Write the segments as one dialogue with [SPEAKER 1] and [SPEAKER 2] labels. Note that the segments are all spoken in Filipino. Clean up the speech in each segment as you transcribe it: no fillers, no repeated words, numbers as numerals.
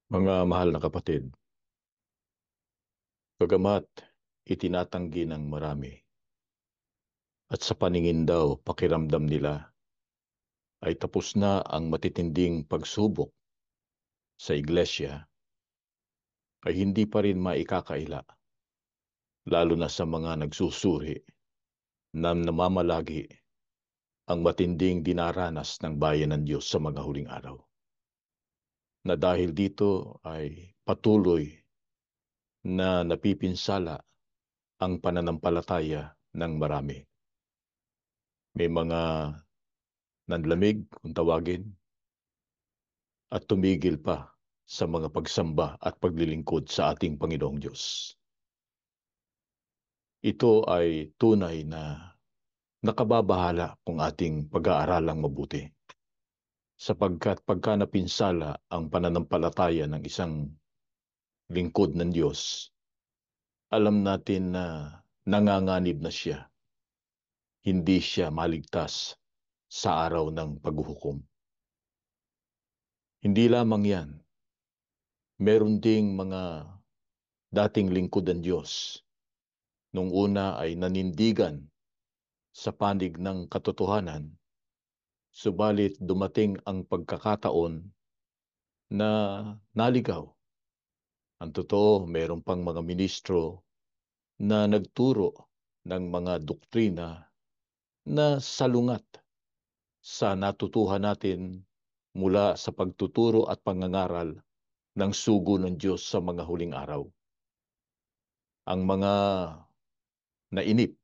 [SPEAKER 1] Mga mahal na kapatid, bagamat itinatanggi ng marami at sa paningin daw pakiramdam nila ay tapos na ang matitinding pagsubok sa iglesia, ay hindi pa rin maikakaila, lalo na sa mga nagsusuri na namamalagi ang matinding dinaranas ng bayan ng Diyos sa mga huling araw. Na dahil dito ay patuloy na napipinsala ang pananampalataya ng marami. May mga nanlamig, kung tawagin, at tumigil pa sa mga pagsamba at paglilingkod sa ating Panginoong Diyos. Ito ay tunay na nakababahala kung ating pag-aaralang mabuti. Sapagkat pagka napinsala ang pananampalataya ng isang lingkod ng Diyos, alam natin na nanganganib na siya. Hindi siya maligtas sa araw ng paghuhukom. Hindi lamang yan. Meron ding mga dating lingkod ng Diyos nung una ay nanindigan sa panig ng katotohanan, subalit dumating ang pagkakataon na naligaw. Ang totoo, mayroon pang mga ministro na nagturo ng mga doktrina na salungat sa natutuhan natin mula sa pagtuturo at pangangaral ng sugo ng Diyos sa mga huling araw. Ang mga nainip,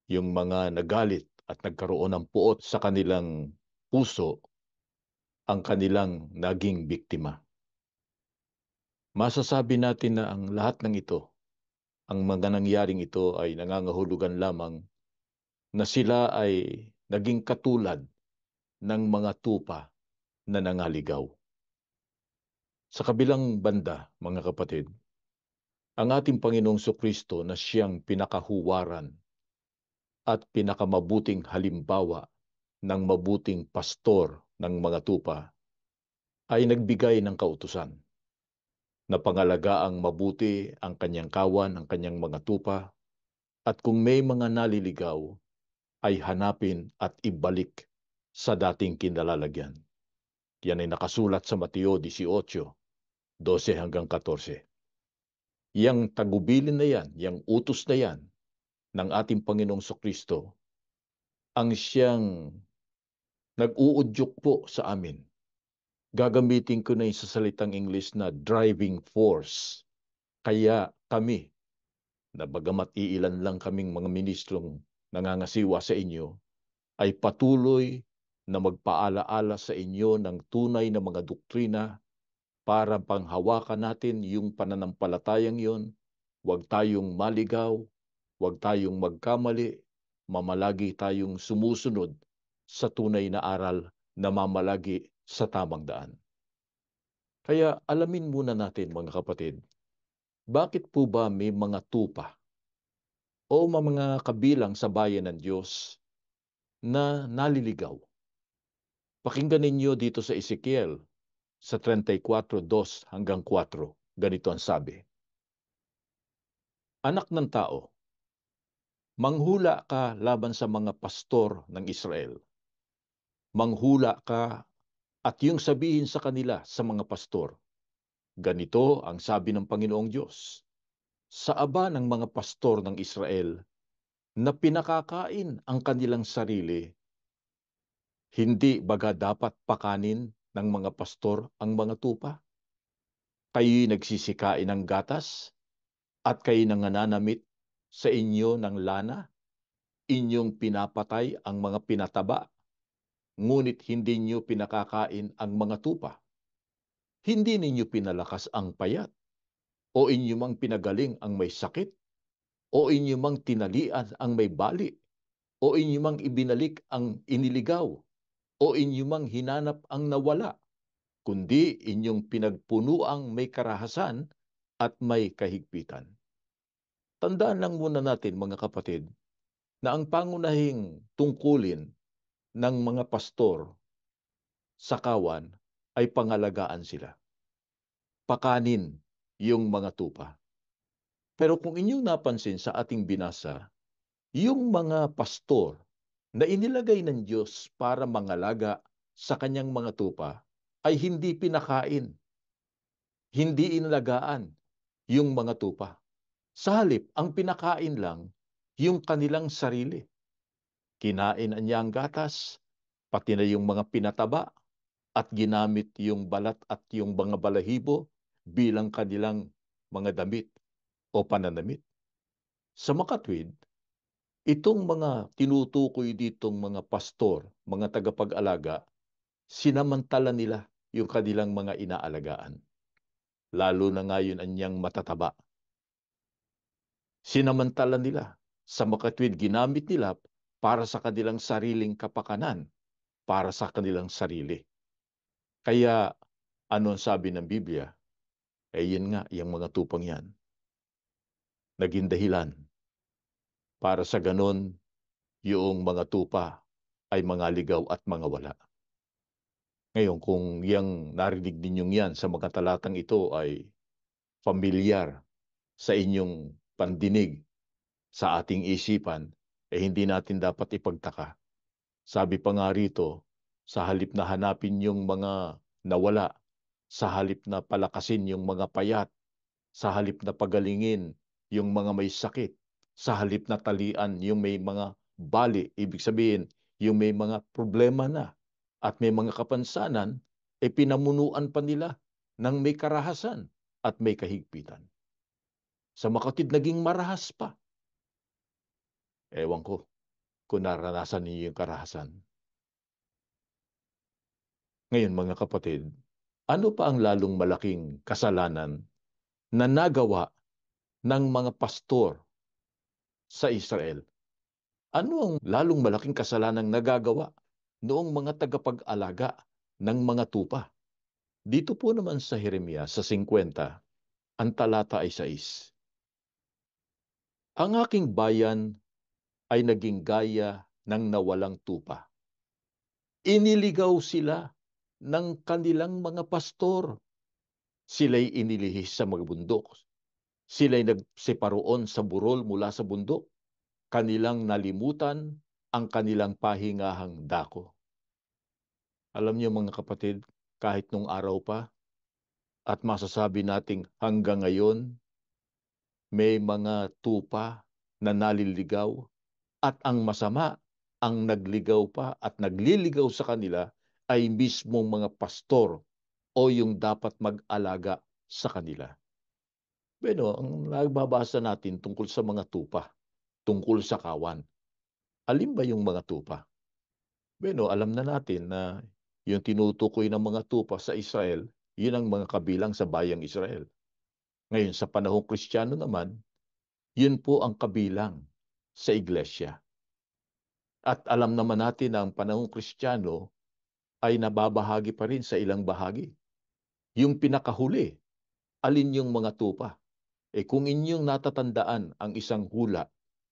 [SPEAKER 1] yung mga nagalit at nagkaroon ng puot sa kanilang puso, ang kanilang naging biktima. Masasabi natin na ang lahat ng ito, ang mga nangyaring ito ay nangangahulugan lamang na sila ay naging katulad ng mga tupa na nangaligaw. Sa kabilang banda, mga kapatid, ang ating Panginoong Sokristo na siyang pinakahuwaran at pinakamabuting halimbawa ng mabuting pastor ng mga tupa ay nagbigay ng kautusan na pangalagaan mabuti ang kanyang kawan, ang kanyang mga tupa, at kung may mga naliligaw, ay hanapin at ibalik sa dating kinalalagyan. Yan ay nakasulat sa Mateo 18:12 hanggang 14. Yang tagubilin na yan, yang utos na yan ng ating Panginoong Sokristo, ang siyang nag-uudyok po sa amin. Gagamitin ko na yung sa salitang English na driving force. Kaya kami, na bagamat iilan lang kaming mga ministrong nangangasiwa sa inyo, ay patuloy na magpaalaala sa inyo ng tunay na mga doktrina para panghawakan natin yung pananampalatayang yon. Huwag tayong maligaw, huwag tayong magkamali, mamalagi tayong sumusunod sa tunay na aral na mamalagi sa tamang daan. Kaya alamin muna natin, mga kapatid, bakit po ba may mga tupa o mga kabilang sa bayan ng Diyos na naliligaw? Pakinggan ninyo dito sa Ezekiel sa 34:2 hanggang 4. Ganito ang sabi: Anak ng tao, manghula ka laban sa mga pastor ng Israel. Manghula ka at yung sabihin sa kanila sa mga pastor, ganito ang sabi ng Panginoong Diyos: Sa aba ng mga pastor ng Israel na pinakakain ang kanilang sarili, hindi baga dapat pakanin ng mga pastor ang mga tupa? Kayo'y nagsisikain ng gatas at kayo nangananamit sa inyo ng lana, inyong pinapatay ang mga pinataba, ngunit hindi niyo pinakakain ang mga tupa. Hindi ninyo pinalakas ang payat, o inyo mang pinagaling ang may sakit, o inyo mang tinalian ang may bali, o inyo mang ibinalik ang iniligaw, o inyo mang hinanap ang nawala, kundi inyong pinagpunuang may karahasan at may kahigpitan. Tandaan lang muna natin, mga kapatid, na ang pangunahing tungkulin ng mga pastor sa kawan ay pangalagaan sila. pakanin yung mga tupa. Pero kung inyong napansin sa ating binasa, yung mga pastor na inilagay ng Diyos para mangalaga sa kanyang mga tupa ay hindi pinakain, hindi inalagaan yung mga tupa. Sa halip, ang pinakain lang yung kanilang sarili. Kinain niya ang gatas, pati na yung mga pinataba, at ginamit yung balat at yung mga balahibo bilang kanilang mga damit o pananamit. Sa makatwid, itong mga tinutukoy ditong mga pastor, mga tagapag-alaga, sinamantala nila yung kanilang mga inaalagaan. Lalo na ngayon anyang matataba. Sinamantala nila. Sa makatwid, ginamit nila para sa kanilang sariling kapakanan, para sa kanilang sarili. Kaya, ano ang sabi ng Biblia? Yun nga, yung mga tupang yan, naging dahilan para sa ganon yung mga tupa ay mga ligaw at mga wala. Ngayon, kung yang narinig ninyong yan sa mga talatang ito ay familiar sa inyong pandinig, sa ating isipan, hindi natin dapat ipagtaka. Sabi pa nga rito, sa halip na hanapin yung mga nawala, sa halip na palakasin yung mga payat, sa halip na pagalingin yung mga may sakit, sa halip na talian yung may mga bali, ibig sabihin, yung may mga problema na at may mga kapansanan, pinamunuan pa nila ng may karahasan at may kahigpitan. Sa makatid, naging marahas pa. Ewan ko kung naranasan niyo yung karahasan. Ngayon mga kapatid, ano pa ang lalong malaking kasalanan na nagawa ng mga pastor sa Israel? Ano ang lalong malaking kasalanang nagagawa noong mga tagapag-alaga ng mga tupa? Dito po naman sa Jeremias sa 50, ang talata ay 6. Ang aking bayan ay naging gaya ng nawalang tupa. Iniligaw sila ng kanilang mga pastor. Sila'y inilihis sa mga bundok. Sila'y nagseparoon sa burol mula sa bundok. Kanilang nalimutan ang kanilang pahingahang dako. Alam niyo mga kapatid, kahit nung araw pa, at masasabi nating hanggang ngayon, may mga tupa na naliligaw at ang masama, ang nagligaw pa at nagliligaw sa kanila ay mismong mga pastor o yung dapat mag-alaga sa kanila. Pero ang nagbabasa natin tungkol sa mga tupa, tungkol sa kawan, alin ba yung mga tupa? Bueno, alam na natin na yung tinutukoy ng mga tupa sa Israel, yun ang mga kabilang sa bayang Israel. Ngayon, sa panahong Kristiyano naman, yun po ang kabilang sa iglesia. At alam naman natin na ang panahong Kristiyano ay nababahagi pa rin sa ilang bahagi. Yung pinakahuli, alin yung mga tupa? Kung inyong natatandaan ang isang hula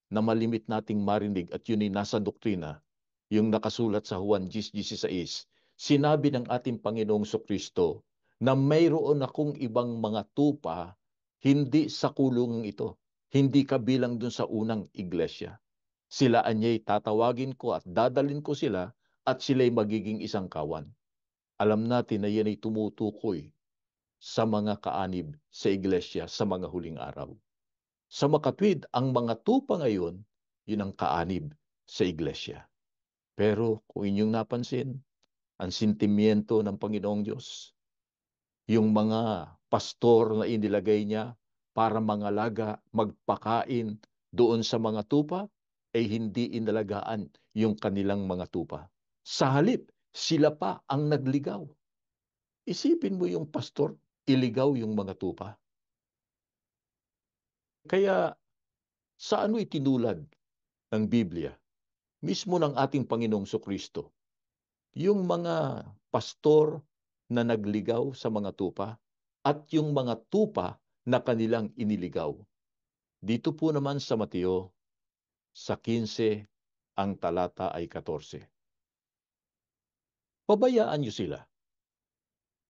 [SPEAKER 1] na malimit nating marinig at yun ay nasa doktrina, yung nakasulat sa Juan 10:16, sinabi ng ating Panginoong Kristo na mayroon akong ibang mga tupa hindi sa kulungang ito, hindi kabilang dun sa unang iglesia. Sila anya'y tatawagin ko at dadalin ko sila at sila'y magiging isang kawan. Alam natin na yan ay tumutukoy sa mga kaanib sa iglesia sa mga huling araw. Sa makatwid, ang mga tupa ngayon, yun ang kaanib sa iglesia. Pero kung inyong napansin, ang sentimiento ng Panginoong Diyos, yung mga pastor na inilagay niya para mangalaga, magpakain doon sa mga tupa, ay hindi inalagaan yung kanilang mga tupa. Sa halip, sila pa ang nagligaw. Isipin mo yung pastor, iligaw yung mga tupa. Kaya sa ano itinulad ng Biblia, mismo ng ating Panginoong Kristo, yung mga pastor na nagligaw sa mga tupa at yung mga tupa na kanilang iniligaw. Dito po naman sa Mateo, sa 15, ang talata ay 14. Pabayaan niyo sila.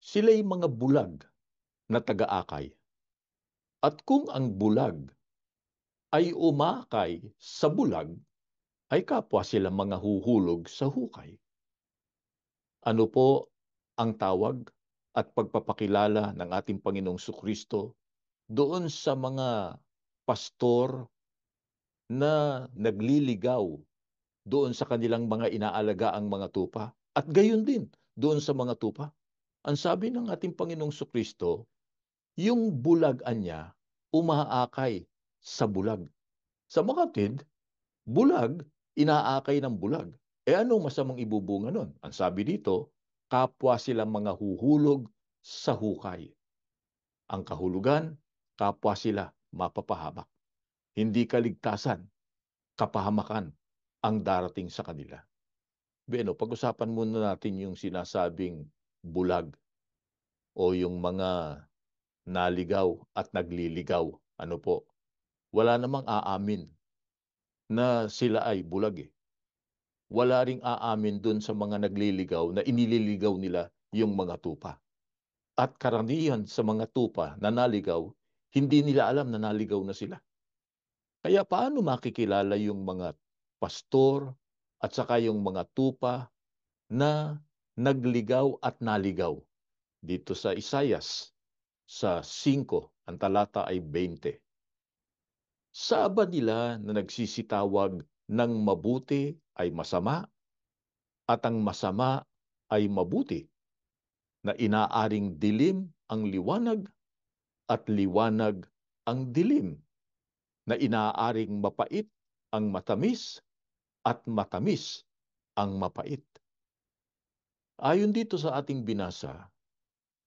[SPEAKER 1] Sila'y mga bulag na taga-akay. At kung ang bulag ay umakay sa bulag, ay kapwa sila mga huhulog sa hukay. Ano po ang tawag at pagpapakilala ng ating Panginoong Sukristo doon sa mga pastor na nagliligaw doon sa kanilang mga inaalagaang mga tupa? At gayon din doon sa mga tupa. Ang sabi ng ating Panginoong Sukristo, yung bulagan niya umaakay sa bulag. Sa mga kapatid, bulag, inaakay ng bulag. Anong masamang ibubunga nun? Ang sabi dito, kapwa silang mga huhulog sa hukay. Ang kahulugan, kapwa sila mapapahamak. Hindi kaligtasan, kapahamakan ang darating sa kanila. Beno, pag-usapan muna natin yung sinasabing bulag o yung mga naligaw at nagliligaw. Ano po? Wala namang aamin na sila ay bulag eh. Wala ring aamin dun sa mga nagliligaw na inililigaw nila yung mga tupa. At karamihan sa mga tupa na naligaw, hindi nila alam na naligaw na sila. Kaya paano makikilala yung mga pastor at saka yung mga tupa na nagligaw at naligaw? Dito sa Isaias, sa 5, ang talata ay 20. Saan ba nila na nagsisitawag ng mabuti ay masama at ang masama ay mabuti, na inaaring dilim ang liwanag at liwanag ang dilim, na inaaring mapait ang matamis at matamis ang mapait. Ayon dito sa ating binasa,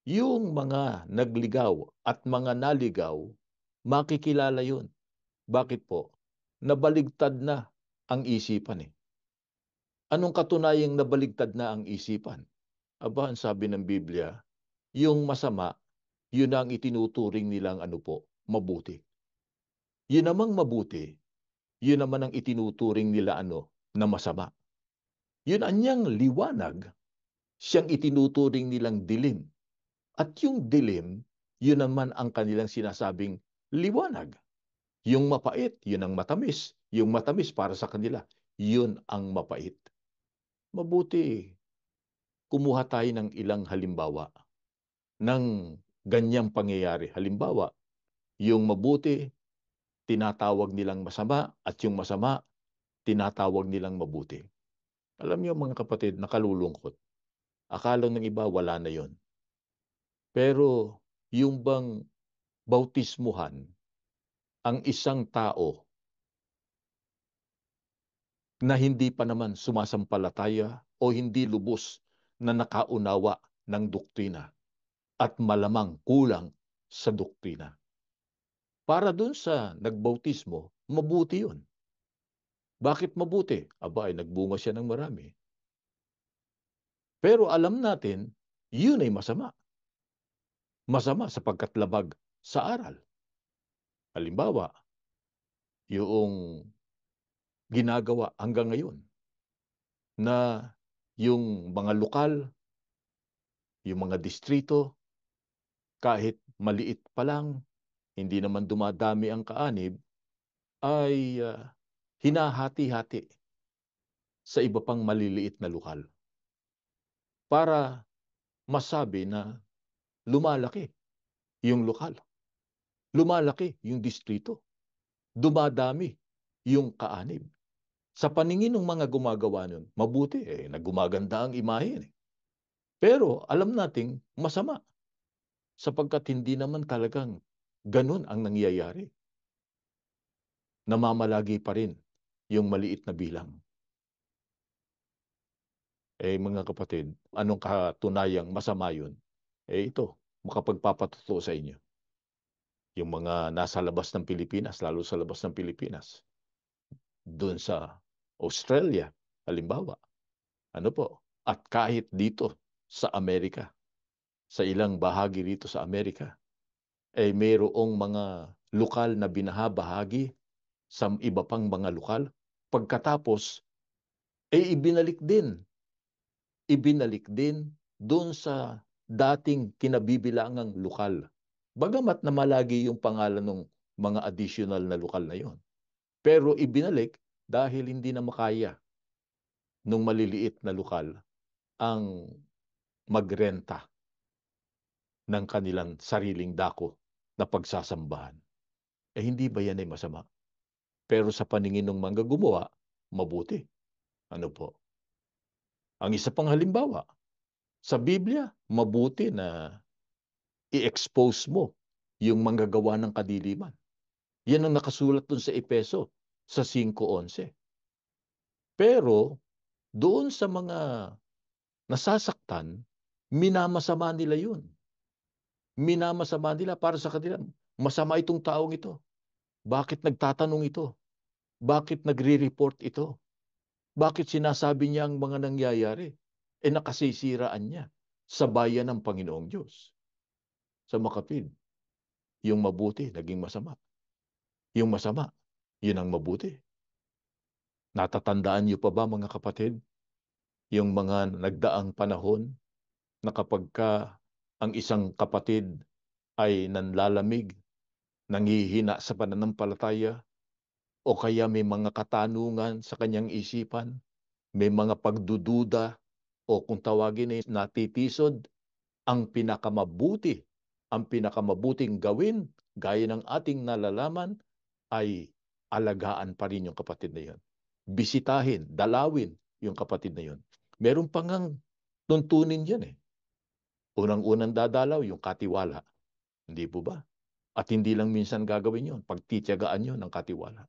[SPEAKER 1] yung mga nagligaw at mga naligaw, makikilala yun. Bakit po? Nabaligtad na ang isipan eh. Anong katunayang nabaligtad na ang isipan? Aba, ang sabi ng Biblia, yung masama, yun ang itinuturing nilang ano po, mabuti. Yun namang mabuti, yun naman ang itinuturing nila ano, na masama. Yun anyang liwanag, siyang itinuturing nilang dilim. At yung dilim, yun naman ang kanilang sinasabing liwanag. Yung mapait, yun ang matamis. Yung matamis para sa kanila, yun ang mapait. Mabuti, kumuha tayo ng ilang halimbawa ng ganyang pangyayari. Halimbawa, yung mabuti, tinatawag nilang masama at yung masama, tinatawag nilang mabuti. Alam niyo mga kapatid, nakalulungkot. Akala ng iba, wala na yon. Pero yung bang bautismuhan ang isang tao na hindi pa naman sumasampalataya o hindi lubos na nakaunawa ng doktrina at malamang kulang sa doktrina. Para dun sa nagbautismo, mabuti yun. Bakit mabuti? Aba, ay nagbunga siya ng marami. Pero alam natin, yun ay masama. Masama sapagkat labag sa aral. Halimbawa, yung ginagawa hanggang ngayon na yung mga lokal, yung mga distrito, kahit maliit pa lang, hindi naman dumadami ang kaanib, ay hinahati-hati sa iba pang maliliit na lokal para masabi na lumalaki yung lokal, lumalaki yung distrito, dumadami yung kaanib. Sa paningin ng mga gumagawa nun, mabuti, nagumaganda ang imahe. Pero alam nating masama sapagkat hindi naman talagang ganun ang nangyayari. Namamalagi pa rin yung maliit na bilang. Mga kapatid, anong katunayang masama yun? Ito, makapagpapatuto sa inyo. Yung mga nasa labas ng Pilipinas, lalo sa labas ng Pilipinas, doon sa Australia, halimbawa, ano po, at kahit dito sa Amerika, sa ilang bahagi rito sa Amerika, mayroong mga lokal na binahabahagi sa iba pang mga lokal. Pagkatapos, ibinalik din doon sa dating kinabibilangang lokal. Bagamat na malagi yung pangalan ng mga additional na lokal na yon. Pero ibinalik dahil hindi na makaya nung maliliit na lokal ang magrenta ng kanilang sariling dako na pagsasambahan. Hindi ba yan ay masama? Pero sa paningin ng mga gumawa, mabuti. Ano po? Ang isa pang halimbawa, sa Biblia, mabuti na i-expose mo yung manggagawa ng kadiliman. Yan ang nakasulat dun sa Epeso, sa 5:11. Pero doon sa mga nasasaktan, minamasama nila yun. Minamasama nila para sa kanila. Masama itong taong ito. Bakit nagtatanong ito? Bakit nagre-report ito? Bakit sinasabi niya ang mga nangyayari? Nakasisiraan niya sa bayan ng Panginoong Diyos. Sa makapid, yung mabuti naging masama. Yung masama, yun ang mabuti. Natatandaan niyo pa ba mga kapatid, yung mga nagdaang panahon na kapag ang isang kapatid ay nanlalamig, nanghihina sa pananampalataya, o kaya may mga katanungan sa kanyang isipan, may mga pagdududa, o kung tawagin ay natitisod, ang pinakamabuting gawin, gaya ng ating nalalaman, ay alagaan pa rin yung kapatid na yun. Bisitahin, dalawin yung kapatid na yun. Meron pang ang tuntunin dyan eh. Unang-unang dadalaw, yung katiwala. Hindi po ba? At hindi lang minsan gagawin yun. Pagtitiyagaan yun ng katiwala.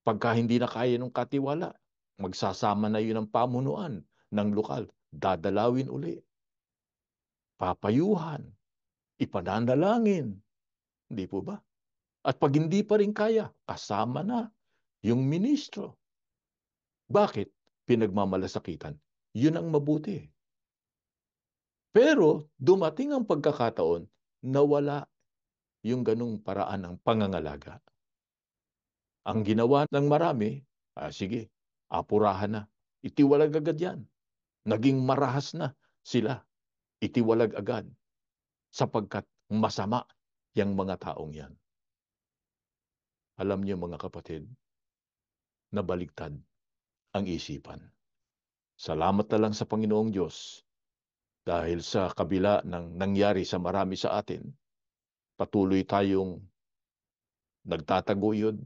[SPEAKER 1] Pagka hindi na kaya ng katiwala, magsasama na yun ng pamunuan ng lokal. Dadalawin uli. Papayuhan. Ipananalangin. Hindi po ba? At pag hindi pa rin kaya, kasama na yung ministro. Bakit? Pinagmamalasakitan. Yun ang mabuti. Pero dumating ang pagkakataon na wala yung ganung paraan ng pangangalaga. Ang ginawa ng marami, sige, apurahan na. Itiwalag agad yan. Naging marahas na sila. Itiwalag agad. Sapagkat masama yung mga taong yan. Alam niyo mga kapatid, nabaligtad ang isipan. Salamat na lang sa Panginoong Diyos dahil sa kabila ng nangyari sa marami sa atin, patuloy tayong nagtataguyod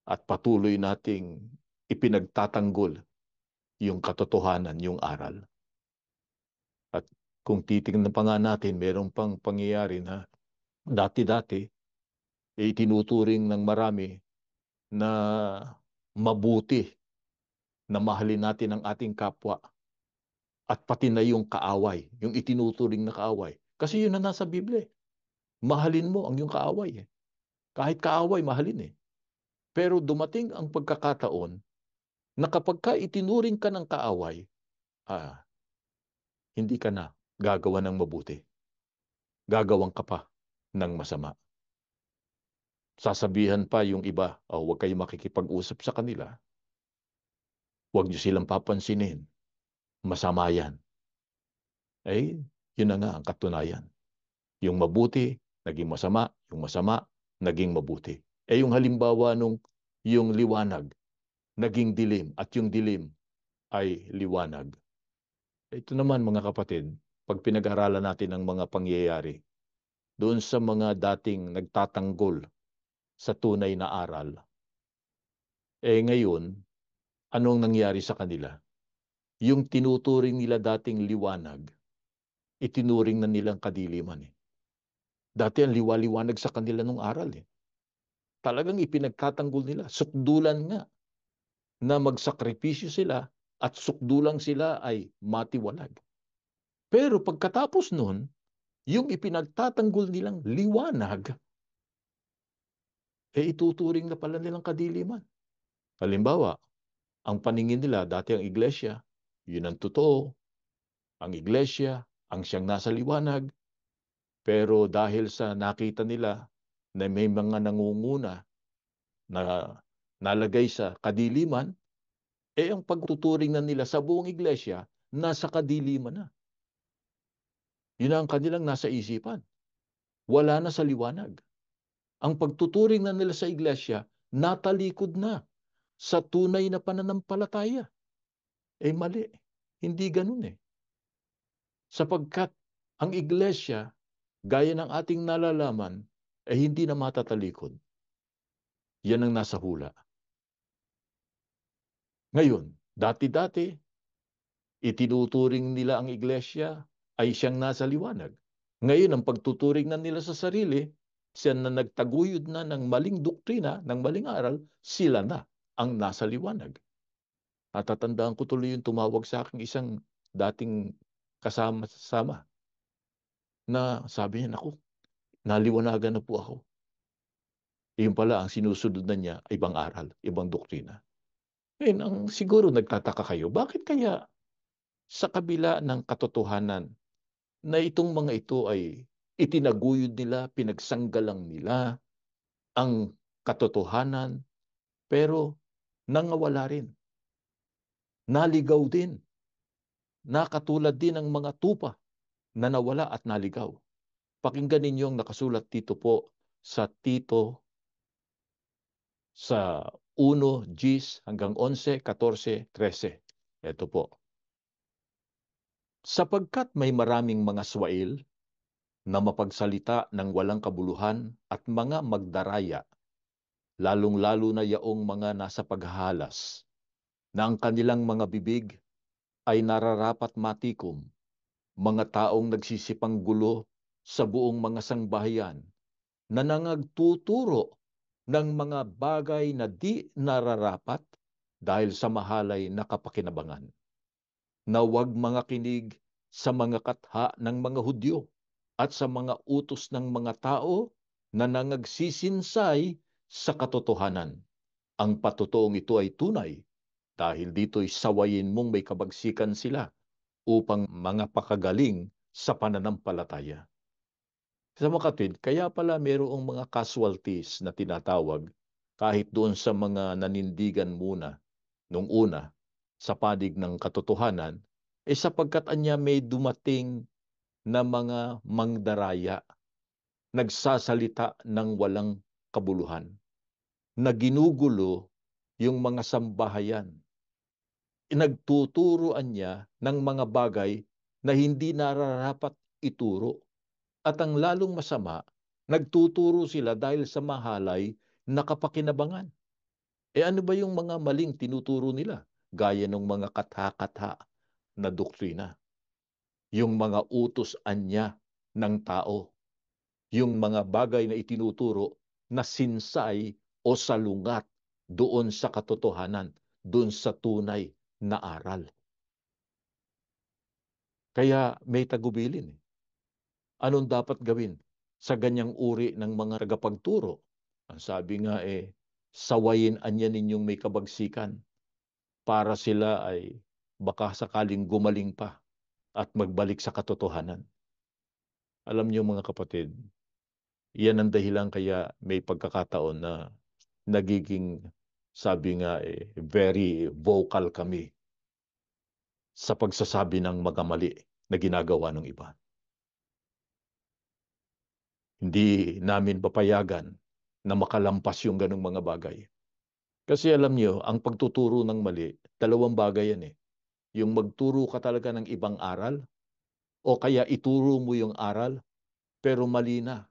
[SPEAKER 1] at patuloy nating ipinagtatanggol yung katotohanan, yung aral. At kung titingnan pa nga natin, meron pang pangyayari na dati-dati, itinuturing ng marami na mabuti na mahalin natin ang ating kapwa at pati na yung kaaway, yung itinuturing na kaaway. Kasi yun na nasa Biblia. Mahalin mo ang yung kaaway. Kahit kaaway, mahalin. Pero dumating ang pagkakataon na kapag ka itinuring ka ng kaaway, ah, hindi ka na gagawa ng mabuti. Gagawang ka pa ng masama. Sasabihan pa yung iba, huwag kayo makikipag-usap sa kanila. Huwag niyo silang papansinin. Masama yan. Yun na nga ang katunayan. Yung mabuti, naging masama. Yung masama, naging mabuti. Yung halimbawa nung yung liwanag, naging dilim. At yung dilim ay liwanag. Ito naman mga kapatid, pag pinag-aralan natin ang mga pangyayari, doon sa mga dating nagtatanggol sa tunay na aral, ngayon, anong nangyari sa kanila? Yung tinuturing nila dating liwanag, itinuring na nilang kadiliman. Dati ang liwaliwanag sa kanila nung aral. Talagang ipinagtatanggol nila. Sukdulan nga na magsakripisyo sila at sukdulang sila ay matiwalag. Pero pagkatapos nun, yung ipinagtatanggol nilang liwanag, ituturing na pala nilang kadiliman. Halimbawa, ang paningin nila, dati ang iglesia, yun ang totoo. Ang iglesia, ang siyang nasa liwanag. Pero dahil sa nakita nila na may mga nangunguna na nalagay sa kadiliman, ang pagtuturing na nila sa buong iglesia, nasa kadiliman na. Yun ang kanilang nasa isipan. wala na sa liwanag. Ang pagtuturing na nila sa iglesia, natalikod na sa tunay na pananampalataya. Eh mali. Hindi ganun eh. Sapagkat ang iglesia, gaya ng ating nalalaman, ay hindi na matatalikod. Yan ang nasa hula. Ngayon, dati-dati, itinuturing nila ang iglesia ay siyang nasa liwanag. Ngayon, ang pagtuturing na nila sa sarili, siya na nagtaguyod na ng maling doktrina, ng maling aral, sila na ang nasa liwanag. At tatandaan ko tuloy yung tumawag sa akin isang dating kasama-sama na sabi niya, naku, naliwanagan na po ako. Yun pala, ang sinusunod na niya, ibang aral, ibang doktrina. Ngayon, ang siguro nagtataka kayo, bakit kaya sa kabila ng katotohanan na itong mga ito ay itinaguyod nila, pinagsanggalang nila ang katotohanan, pero nangawala rin, naligaw din, nakatulad din ng mga tupa na nawala at naligaw. Pakinggan ninyo ang nakasulat dito po sa Tito sa 1:10 hanggang 11, 14, 13. Ito po. Sapagkat may maraming mga swail na mapagsalita ng walang kabuluhan at mga magdaraya, lalong-lalo na yaong mga nasa paghahalas, na ang kanilang mga bibig ay nararapat matikom, mga taong nagsisipang gulo sa buong mga sangbahayan, na nangagtuturo ng mga bagay na di nararapat dahil sa mahalay na kapakinabangan, na huwag mga kinig sa mga katha ng mga Hudyo at sa mga utos ng mga tao na nangagsisinsay sa katotohanan. Ang patotoong ito ay tunay dahil dito'y sawayin mong may kabagsikan sila upang mga pakagaling sa pananampalataya. Sa mga kapatid, kaya pala mayroong mga casualties na tinatawag kahit doon sa mga nanindigan muna nung una sa panig ng katotohanan, eh sapagkat anya may dumating na mga mangdaraya, nagsasalita ng walang kabuluhan, na ginugulo yung mga sambahayan, nagtuturoan niya ng mga bagay na hindi nararapat ituro. At ang lalong masama, nagtuturo sila dahil sa mahalay na kapakinabangan. E ano ba yung mga maling tinuturo nila? Gaya ng mga katha-katha na doktrina. Yung mga utos-anya ng tao. Yung mga bagay na itinuturo na sinsay o salungat doon sa katotohanan, doon sa tunay na aral. Kaya may tagubilin. Anong dapat gawin sa ganyang uri ng mga tagapagturo? Ang sabi nga sawayin anya ninyong may kabagsikan para sila ay baka sakaling gumaling pa at magbalik sa katotohanan. Alam niyo mga kapatid, yan ang dahilan kaya may pagkakataon na nagiging, sabi nga very vocal kami sa pagsasabi ng mga mali na ginagawa ng iba. Hindi namin papayagan na makalampas yung ganong mga bagay. Kasi alam niyo, ang pagtuturo ng mali, dalawang bagay yan eh. Yung magturo ka talaga ng ibang aral, o kaya ituro mo yung aral, pero mali na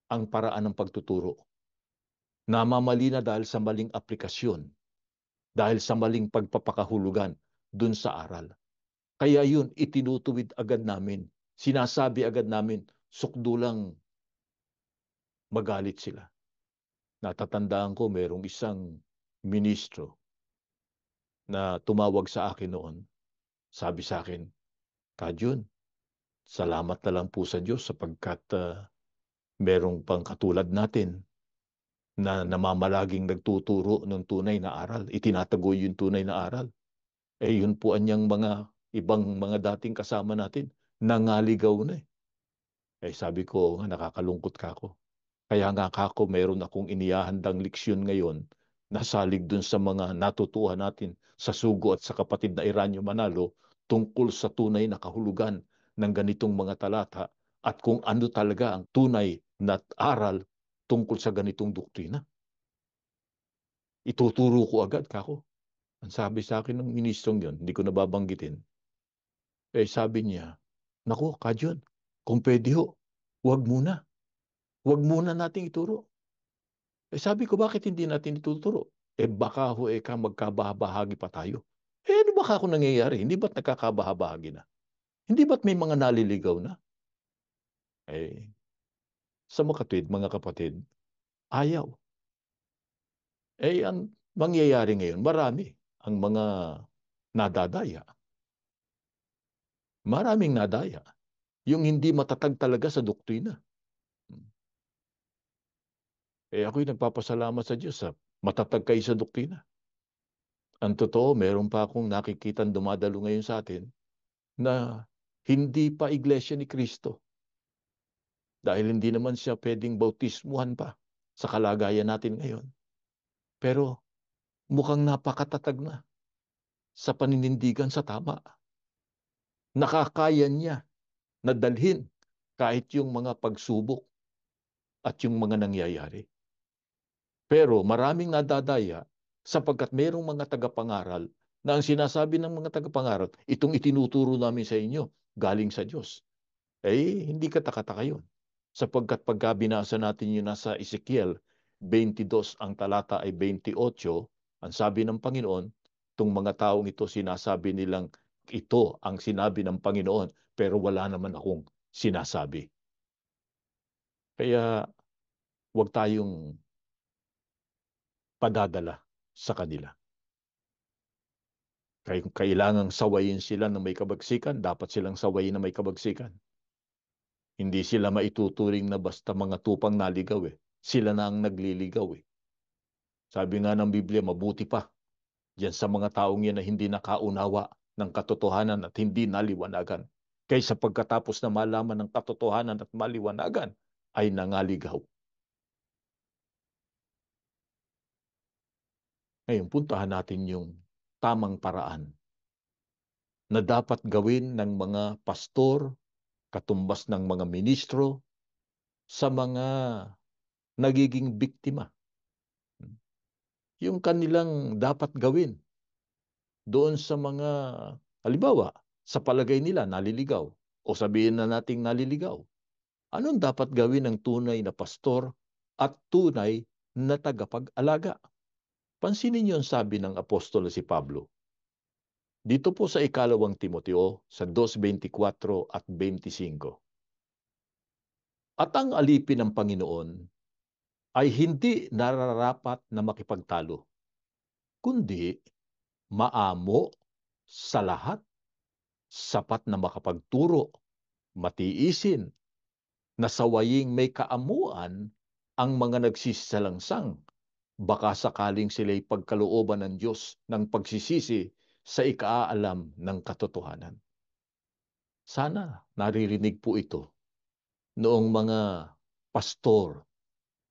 [SPEAKER 1] ang paraan ng pagtuturo. Namamali na dahil sa maling aplikasyon, dahil sa maling pagpapakahulugan dun sa aral. Kaya yun, itinutuwid agad namin. Sinasabi agad namin, sukdulang magalit sila. Natatandaan ko, merong isang ministro na tumawag sa akin noon. Sabi sa akin, Kajun, salamat na lang po sa Diyos sapagkat merong pang katulad natin na namamalaging nagtuturo ng tunay na aral. Itinatagoy yung tunay na aral. Eh yun po anyang mga ibang mga dating kasama natin, nangaligaw na eh. Eh sabi ko, nga nakakalungkot ka ako. Kaya nga kako, mayroon akong inihahandang leksyon ngayon na salig dun sa mga natutuhan natin sa Sugo at sa kapatid na Iranyo Manalo tungkol sa tunay na kahulugan ng ganitong mga talata at kung ano talaga ang tunay na aral tungkol sa ganitong doktrina. Ituturo ko agad kako. Ang sabi sa akin ng ministrong yon, hindi ko nababanggitin, sabi niya, naku, Kajon, kung pwede ho, huwag muna. Huwag muna nating ituro. Sabi ko, bakit hindi natin ituturo? Baka ho, magkabahagi pa tayo. Ano baka ako nangyayari? Hindi ba't nagkakabahabahagi na? Hindi ba't may mga naliligaw na? Eh, sa mga kapatid, ayaw. Ang mangyayari ngayon, marami ang mga nadadaya. Maraming nadaya. Yung hindi matatag talaga sa doktrina. Ako'y nagpapasalamat sa Diyos sa matatag kayo sa doktrina. Ang totoo, meron pa akong nakikitang dumadalo ngayon sa atin na hindi pa iglesia ni Kristo. Dahil hindi naman siya pwedeng bautismuhan pa sa kalagayan natin ngayon. Pero mukhang napakatatag na sa paninindigan sa tama. Nakakaya niya na dalhin kahit yung mga pagsubok at yung mga nangyayari. Pero maraming nadadaya sapagkat mayroong mga tagapangaral na ang sinasabi ng mga tagapangaral, itong itinuturo namin sa inyo, galing sa Diyos. Hindi katakataka yun. Sapagkat pagka binasa natin yun nasa Ezekiel 22, ang talata ay 28, ang sabi ng Panginoon, itong mga taong ito sinasabi nilang ito ang sinabi ng Panginoon, pero wala naman akong sinasabi. Kaya huwag tayong padadala sa kanila. Kailangang sawayin sila ng may kabagsikan, dapat silang sawayin na may kabagsikan. Hindi sila maituturing na basta mga tupang naligaw eh. Sila na ang nagliligaw eh. Sabi nga ng Biblia, mabuti pa diyan sa mga taong yan na hindi nakaunawa ng katotohanan at hindi naliwanagan. Kaysa pagkatapos na malaman ng katotohanan at maliwanagan, ay nangaligaw. Ngayon, puntahan natin yung tamang paraan na dapat gawin ng mga pastor, katumbas ng mga ministro, sa mga nagiging biktima. Yung kanilang dapat gawin doon sa mga, halimbawa, sa palagay nila naliligaw o sabihin na nating naliligaw. Anong dapat gawin ng tunay na pastor at tunay na tagapag-alaga? Pansinin niyo ang sabi ng apostol si Pablo. Dito po sa ikalawang Timoteo sa 2:24 at 25. At ang alipin ng Panginoon ay hindi nararapat na makipagtalo, kundi maamo sa lahat, sapat na makapagturo, matiisin, nasawaying may kaamuan ang mga nagsisalangsang, baka sakaling sila'y pagkalooban ng Diyos ng pagsisisi sa ikaalam ng katotohanan. Sana naririnig po ito noong mga pastor,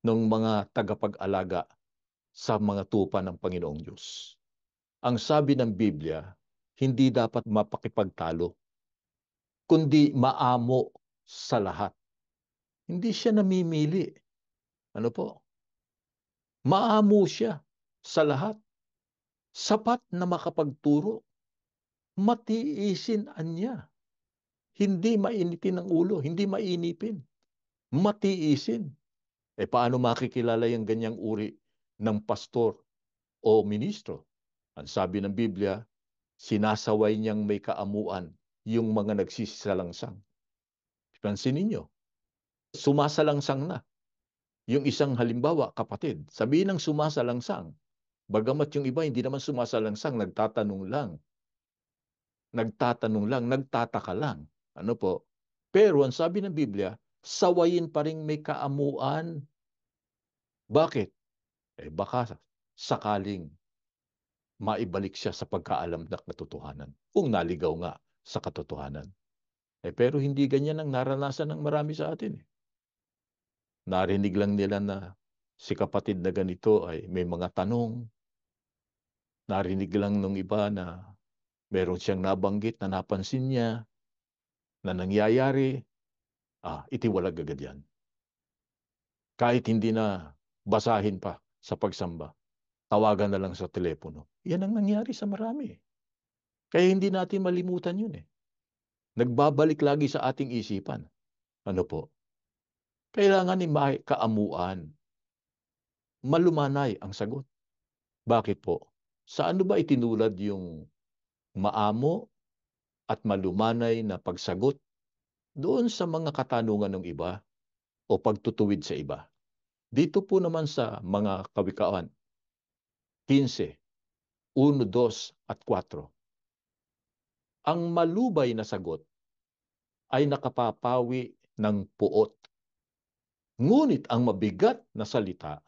[SPEAKER 1] noong mga tagapag-alaga sa mga tupa ng Panginoong Diyos. Ang sabi ng Biblia, hindi dapat mapakipagtalo, kundi maamo sa lahat. Hindi siya namimili. Ano po? Maamo siya sa lahat. Sapat na makapagturo. Matiisin anya. Hindi mainitin ang ulo, hindi mainipin. Matiisin. Paano makikilala yung ganyang uri ng pastor o ministro? Ang sabi ng Biblia, sinasaway niyang may kaamuan yung mga nagsisalangsang. Pansinin niyo, sumasalangsang na. Yung isang halimbawa, kapatid, sabihin ng sumasalangsang, bagamat yung iba hindi naman sumasalangsang, nagtatanong lang, nagtataka lang. Ano po? Pero ang sabi ng Biblia, sawayin pa rin may kaamuan. Bakit? Baka sakaling maibalik siya sa pagkaalam ng katotohanan. Kung naligaw nga sa katotohanan. Pero hindi ganyan ang naranasan ng marami sa atin. Narinig lang nila na si kapatid na ganito ay may mga tanong. Narinig lang nung iba na meron siyang nabanggit na napansin niya na nangyayari. itiwalag agad yan. Kahit hindi na basahin pa sa pagsamba, tawagan na lang sa telepono. Yan ang nangyari sa marami. Kaya hindi natin malimutan yun eh. Nagbabalik lagi sa ating isipan. Ano po? Kailangan ni kaamuan. Malumanay ang sagot. Bakit po? Sa ano ba itinulad yung maamo at malumanay na pagsagot doon sa mga katanungan ng iba o pagtutuwid sa iba? Dito po naman sa mga kawikaan, 15, 1, 2, at 4. Ang malubay na sagot ay nakapapawi ng puot. Ngunit ang mabigat na salita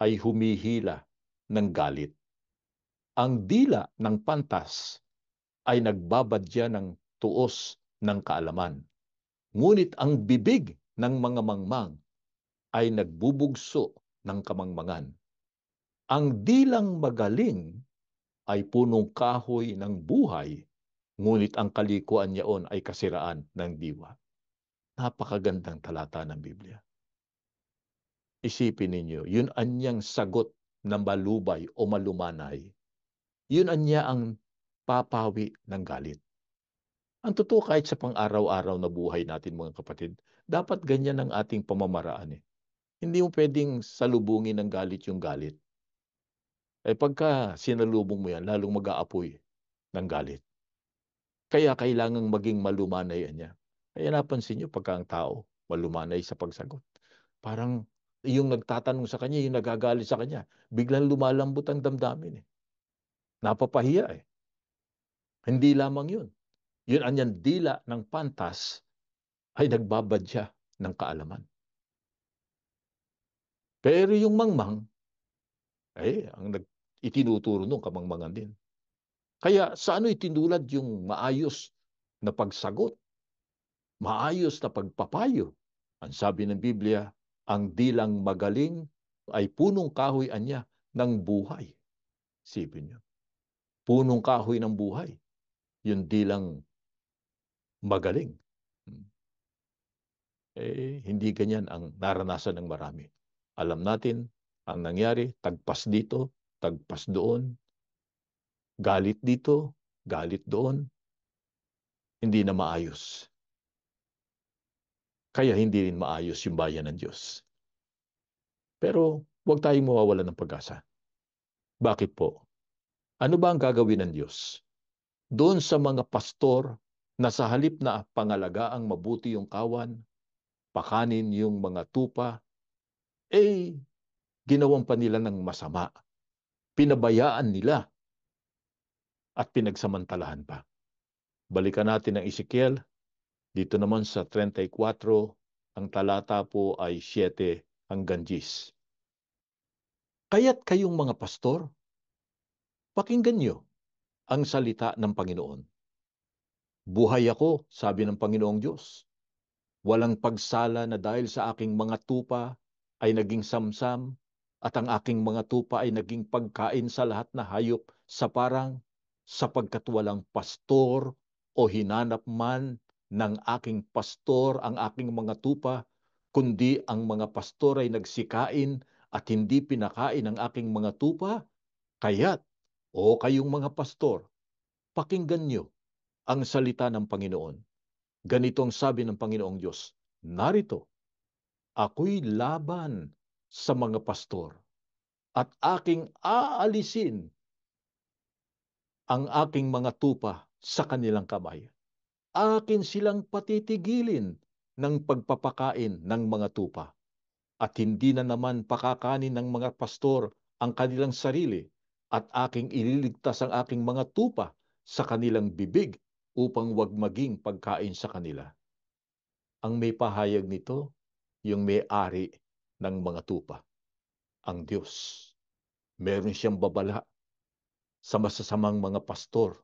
[SPEAKER 1] ay humihila ng galit. Ang dila ng pantas ay nagbabadya ng tuos ng kaalaman. Ngunit ang bibig ng mga mangmang ay nagbubugso ng kamangmangan. Ang dilang magaling ay punong kahoy ng buhay, ngunit ang kalikuan niyaon ay kasiraan ng diwa. Napakagandang talata ng Biblia. Isipin ninyo, yun anyang sagot ng malubay o malumanay. Yun anya ang papawi ng galit. Ang totoo kahit sa pang-araw-araw na buhay natin mga kapatid, dapat ganyan ang ating pamamaraan eh. Hindi mo pwedeng salubungin ng galit yung galit. Pagka sinalubong mo yan, lalong mag-aapoy ng galit. Kaya kailangang maging malumanay niya. Kaya napansin niyo pagka ang tao malumanay sa pagsagot. Parang yung nagtatanong sa kanya, yung nagagalit sa kanya, biglang lumalambot ang damdamin eh. Napapahiya eh. Hindi lamang yun. Yun anyan dila ng pantas ay nagbabadya ng kaalaman. Pero yung mangmang, itinuturo nung kamangmangan din. Kaya sa ano itinulad yung maayos na pagsagot, maayos na pagpapayo? Ang sabi ng Biblia, ang dilang magaling ay punong kahoy anya ng buhay. Sipin nyo. Punong kahoy ng buhay. Yung dilang magaling. Hindi ganyan ang naranasan ng marami. Alam natin, ang nangyari, tagpas dito, tagpas doon, galit dito, galit doon, hindi na maayos. Kaya hindi rin maayos yung bayan ng Diyos. Pero huwag tayong mawawalan ng pag-asa. Bakit po? Ano ba ang gagawin ng Diyos? Doon sa mga pastor na sa halip na pangalagaang mabuti yung kawan, pakanin yung mga tupa, ginawan pa nila ng masama. Pinabayaan nila at pinagsamantalahan pa. Balikan natin ang Ezekiel. Dito naman sa 34, ang talata po ay 7 hanggang 10. Kaya't kayong mga pastor, pakinggan nyo ang salita ng Panginoon. Buhay ako, sabi ng Panginoong Diyos. Walang pagsala na dahil sa aking mga tupa ay naging samsam at ang aking mga tupa ay naging pagkain sa lahat na hayop sa parang sapagkat walang pastor o hinanap man ng aking pastor ang aking mga tupa, kundi ang mga pastor ay nagsikain at hindi pinakain ang aking mga tupa, kaya't, o kayong mga pastor, pakinggan nyo ang salita ng Panginoon. Ganito ang sabi ng Panginoong Diyos, narito, ako'y laban sa mga pastor at aking aalisin ang aking mga tupa sa kanilang kamay. Akin silang patitigilin ng pagpapakain ng mga tupa at hindi na naman pakakanin ng mga pastor ang kanilang sarili at aking ililigtas ang aking mga tupa sa kanilang bibig upang wag maging pagkain sa kanila. Ang may pahayag nito, yung may-ari ng mga tupa, ang Diyos. Meron siyang babala sa masasamang mga pastor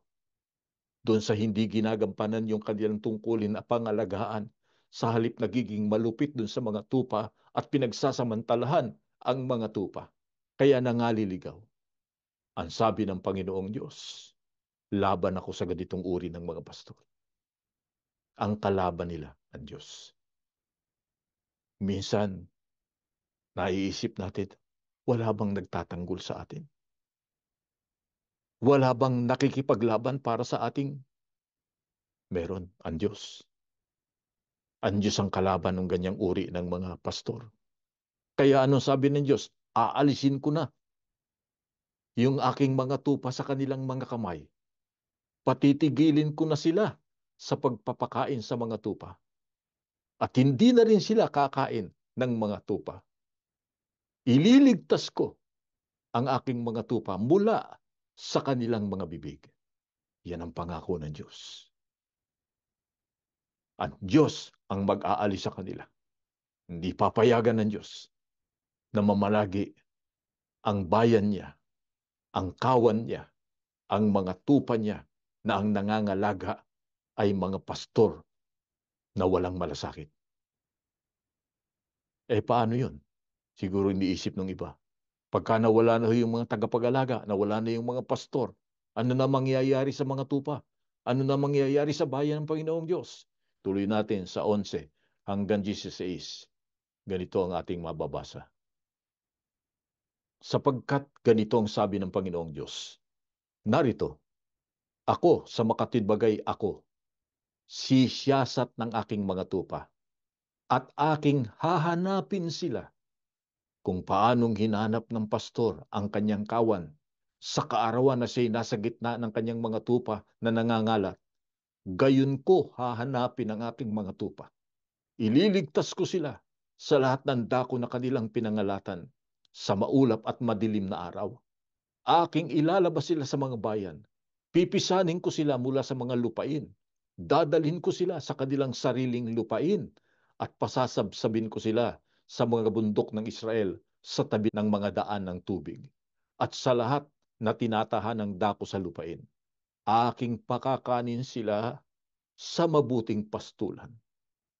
[SPEAKER 1] doon sa hindi ginagampanan yung kanilang tungkulin at pangalagaan sa halip nagiging malupit doon sa mga tupa at pinagsasamantalahan ang mga tupa. Kaya nangaliligaw. Ang sabi ng Panginoong Diyos, laban ako sa ganitong uri ng mga pastor. Ang kalaban nila ang Diyos. Minsan, naiisip natin, wala bang nagtatanggol sa atin? Wala bang nakikipaglaban para sa ating? Meron, ang Diyos. Ang Diyos ang kalaban ng ganyang uri ng mga pastor. Kaya anong sabi ng Diyos? Aalisin ko na yung aking mga tupa sa kanilang mga kamay. Patitigilin ko na sila sa pagpapakain sa mga tupa. At hindi na rin sila kakain ng mga tupa. Ililigtas ko ang aking mga tupa mula sa kanilang mga bibig. Yan ang pangako ng Diyos. Ang Diyos ang mag-aalis sa kanila. Hindi papayagan ng Diyos na mamalagi ang bayan niya, ang kawan niya, ang mga tupa niya na ang nangangalaga ay mga pastor na walang malasakit. Paano yun? Siguro iniisip ng iba. Pagka nawala na yung mga tagapag-alaga, nawala na yung mga pastor, ano na mangyayari sa mga tupa? Ano na mangyayari sa bayan ng Panginoong Diyos? Tuloy natin sa 11 hanggang 16. Ganito ang ating mababasa. Sapagkat ganito ang sabi ng Panginoong Diyos. Narito, ako sa makatwidbagay ako, sisiyasat ng aking mga tupa, at aking hahanapin sila kung paanong hinanap ng pastor ang kanyang kawan sa kaarawan na siya'y nasa gitna ng kanyang mga tupa na nangangalat. Gayon ko hahanapin ang aking mga tupa. Ililigtas ko sila sa lahat ng dako na kanilang pinangalatan sa maulap at madilim na araw. Aking ilalabas sila sa mga bayan. Pipisanin ko sila mula sa mga lupain. Dadalhin ko sila sa kanilang sariling lupain at pasasabsabin ko sila sa mga bundok ng Israel sa tabi ng mga daan ng tubig at sa lahat na tinatahan ng dako sa lupain. Aking pakakanin sila sa mabuting pastulan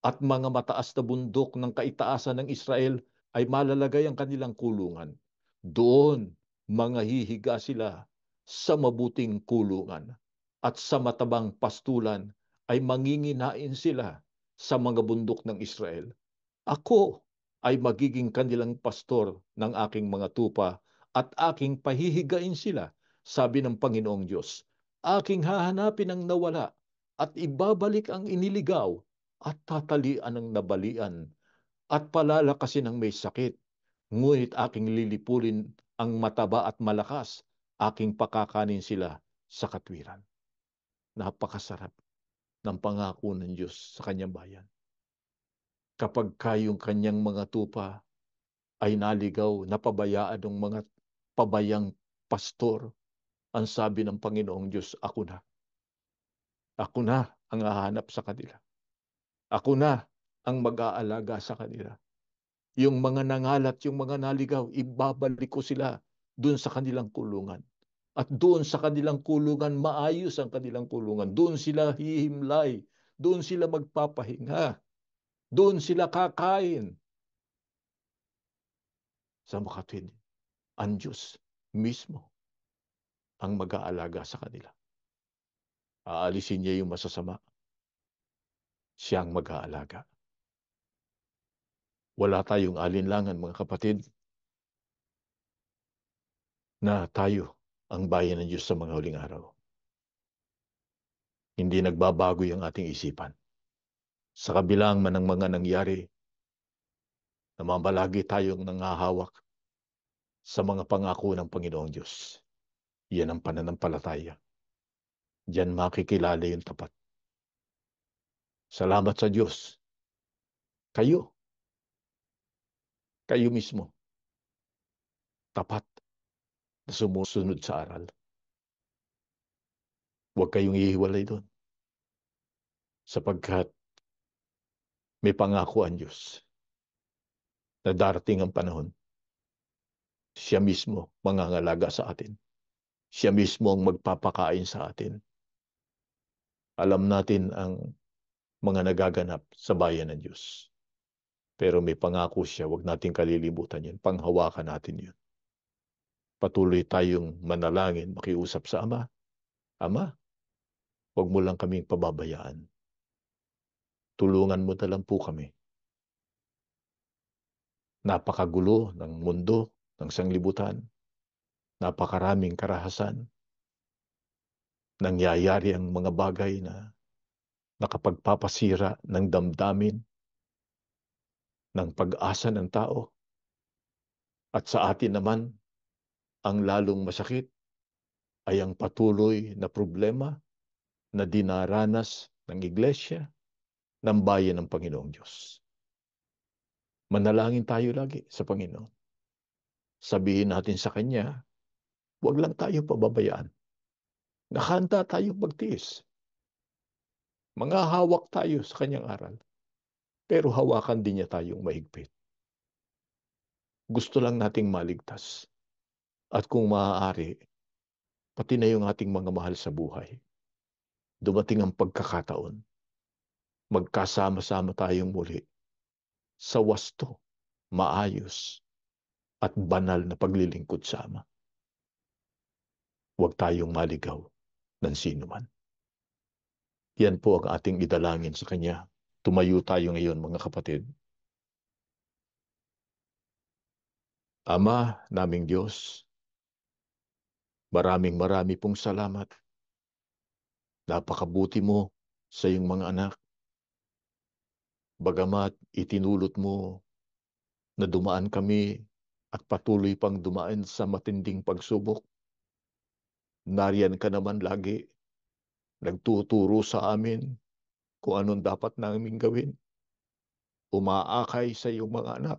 [SPEAKER 1] at mga mataas na bundok ng kaitaasan ng Israel ay malalagay ang kanilang kulungan. Doon, mga hihiga sila sa mabuting kulungan at sa matabang pastulan ay manginginain sila sa mga bundok ng Israel. Ako ay magiging kanilang pastor ng aking mga tupa at aking pahihigain sila, sabi ng Panginoong Diyos. Aking hahanapin ang nawala at ibabalik ang iniligaw at tatalian ang nabalian at palalakasin ang may sakit. Ngunit aking lilipulin ang mataba at malakas, aking pakakanin sila sa katwiran. Napakasarap ng pangako ng Diyos sa kanyang bayan. Kapag kayong kanyang mga tupa ay naligaw, napabayaan ng mga pabayang pastor, ang sabi ng Panginoong Diyos, ako na. Ako na ang hahanap sa kanila. Ako na ang mag-aalaga sa kanila. Yung mga nangalat, yung mga naligaw, ibabalik ko sila doon sa kanilang kulungan. At doon sa kanilang kulungan, maayos ang kanilang kulungan. Doon sila hihimlay. Doon sila magpapahinga. Doon sila kakain. Sa makatwid, ang Diyos mismo ang mag-aalaga sa kanila. Aalisin niya yung masasama. Siyang mag-aalaga. Wala tayong alinlangan, mga kapatid, na tayo ang bayan ng Diyos sa mga huling araw. Hindi nagbabago yung ating isipan. Sa kabilang man ng mga nangyari, namamalagi tayong nangahawak sa mga pangako ng Panginoong Diyos. Yan ang pananampalataya. Diyan makikilala yung tapat. Salamat sa Diyos. Kayo, kayo mismo, tapat na sumusunod sa aral. Huwag kayong ihiwalay doon. Sapagkat may pangako ang Diyos na darating ang panahon. Siya mismo mangangalaga sa atin. Siya mismo ang magpapakain sa atin. Alam natin ang mga nagaganap sa bayan ng Diyos. Pero may pangako siya, huwag natin kalilimutan yun. Panghawakan natin yun. Patuloy tayong manalangin, makiusap sa Ama. Ama, huwag mo lang kaming pababayaan. Tulungan mo na lang po kami Napakagulo ng mundo, ng sanglibutan, napakaraming karahasan, nangyayari ang mga bagay na nakapagpapasira ng damdamin, ng pag-asa ng tao. At sa atin naman, ang lalong masakit ay ang patuloy na problema na dinaranas ng Iglesia, ng bayan ng Panginoong Diyos. Manalangin tayo lagi sa Panginoon. Sabihin natin sa Kanya, huwag lang tayo pababayaan. Nakahanda tayong magtiis. Mga hawak tayo sa Kanyang aral. Pero hawakan din niya tayong mahigpit. Gusto lang nating maligtas. At kung maaari, pati na yung ating mga mahal sa buhay. Dumating ang pagkakataon. Magkasama-sama tayong muli sa wasto, maayos, at banal na paglilingkod sa Ama. Huwag tayong maligaw ng sino man. Yan po ang ating idalangin sa Kanya. Tumayo tayo ngayon, mga kapatid. Ama naming Diyos, maraming marami pong salamat. Napakabuti mo sa iyong mga anak. Bagamat itinulot mo na dumaan kami at patuloy pang dumaan sa matinding pagsubok, nariyan ka naman lagi, nagtuturo sa amin kung anong dapat namin gawin. Umaakay sa iyong mga anak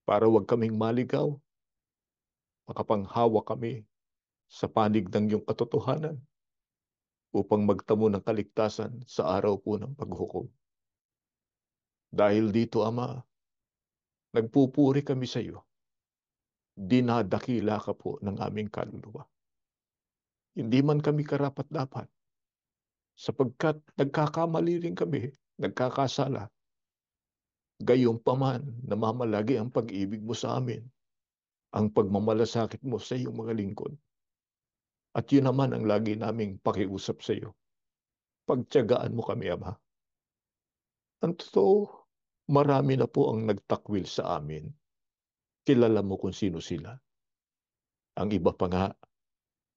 [SPEAKER 1] para wag kaming maligaw, makapanghawa kami sa panig ng iyong katotohanan upang magtamo ng kaligtasan sa araw po ng paghukom. Dahil dito, Ama, nagpupuri kami sa iyo. Dinadakila ka po ng aming kaluluwa. Hindi man kami karapat-dapat sapagkat nagkakamali rin kami, nagkakasala. Gayunpaman, namamalagi ang pag-ibig mo sa amin, ang pagmamalasakit mo sa iyong mga lingkod. At yun naman ang lagi naming pakiusap sa iyo. Pagtiyagaan mo kami, Ama. Ang totoo, marami na po ang nagtakwil sa amin. Kilala mo kung sino sila. Ang iba pa nga,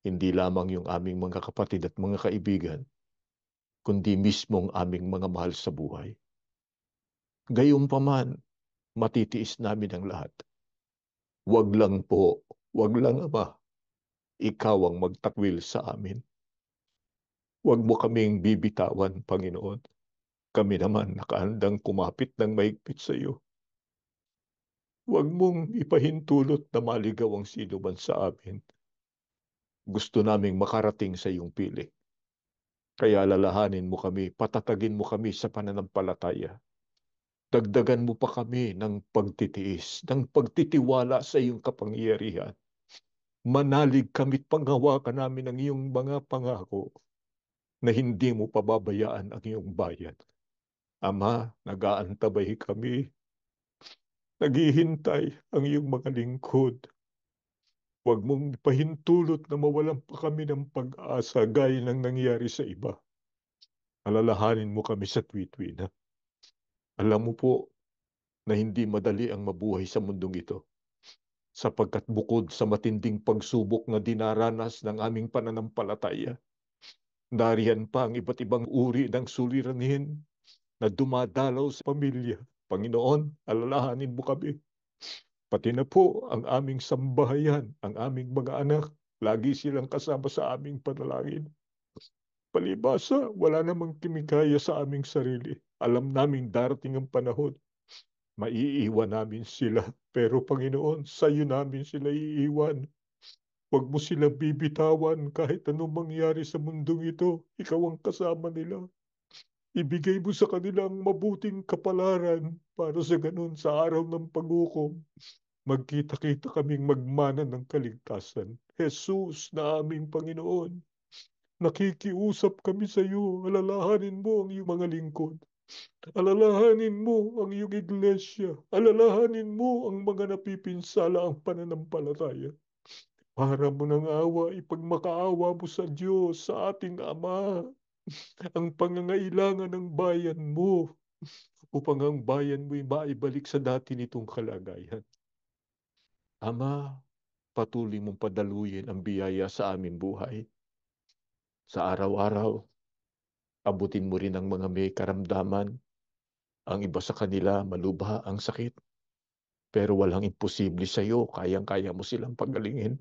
[SPEAKER 1] hindi lamang yung aming mga kapatid at mga kaibigan, kundi mismong aming mga mahal sa buhay. Gayunpaman, matitiis namin ang lahat. Wag lang po, wag lang, Ama, ikaw ang magtakwil sa amin. Wag mo kaming bibitawan, Panginoon. Kami naman nakaandang kumapit ng mahigpit sa iyo. Huwag mong ipahintulot na maligaw ang sino man sa amin. Gusto naming makarating sa iyong piling. Kaya lalahanin mo kami, patatagin mo kami sa pananampalataya. Dagdagan mo pa kami ng pagtitiis, ng pagtitiwala sa iyong kapangyarihan. Manalig kami't panghawakan namin ang iyong mga pangako na hindi mo pababayaan ang iyong bayan. Ama, nag-aantabay kami, naghihintay ang iyong mga lingkod. Huwag mong pahintulot na mawalan pa kami ng pag-asa gaya ng nangyari sa iba. Alalahanin mo kami sa tuwi na. Alam mo po na hindi madali ang mabuhay sa mundong ito sapagkat bukod sa matinding pagsubok na dinaranas ng aming pananampalataya, nariyan pa ang iba't ibang uri ng suliranin na dumadalaw sa pamilya. Panginoon, alalahanin mo kami. Pati na po ang aming sambahayan, ang aming mga anak, lagi silang kasama sa aming panalangin. Palibasa, wala namang kimikaya sa aming sarili. Alam naming darating ang panahon. Maiiwan namin sila. Pero Panginoon, sa iyo namin sila iiwan. Huwag mo silang bibitawan kahit anong mangyari sa mundong ito. Ikaw ang kasama nila. Ibigay mo sa kanilang mabuting kapalaran para sa ganun sa araw ng paghukom. Magkita-kita kaming magmana ng kaligtasan. Jesus na aming Panginoon. Nakikiusap kami sa iyo. Alalahanin mo ang iyong mga lingkod. Alalahanin mo ang iyong iglesia. Alalahanin mo ang mga napipinsala ang pananampalataya. Para mo ng awa, ipagmakaawa mo sa Diyos, sa ating Ama, ang pangangailangan ng bayan mo upang ang bayan mo'y maibalik sa dati nitong kalagayan. Ama, patuloy mong padaluyin ang biyaya sa aming buhay. Sa araw-araw, abutin mo rin ang mga may karamdaman. Ang iba sa kanila malubha ang sakit. Pero walang imposible sa iyo. Kayang-kaya mo silang pagalingin.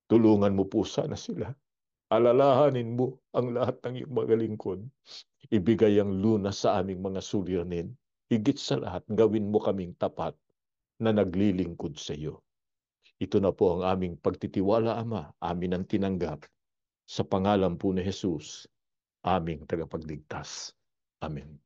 [SPEAKER 1] Tulungan mo po sana sila. Alalahanin mo ang lahat ng iyong mga lingkod. Ibigay ang lunas sa aming mga suliranin. Higit sa lahat, gawin mo kaming tapat na naglilingkod sa iyo. Ito na po ang aming pagtitiwala, Ama. Amin ang tinanggap. Sa pangalan po ni Jesus, aming tagapagligtas. Amen.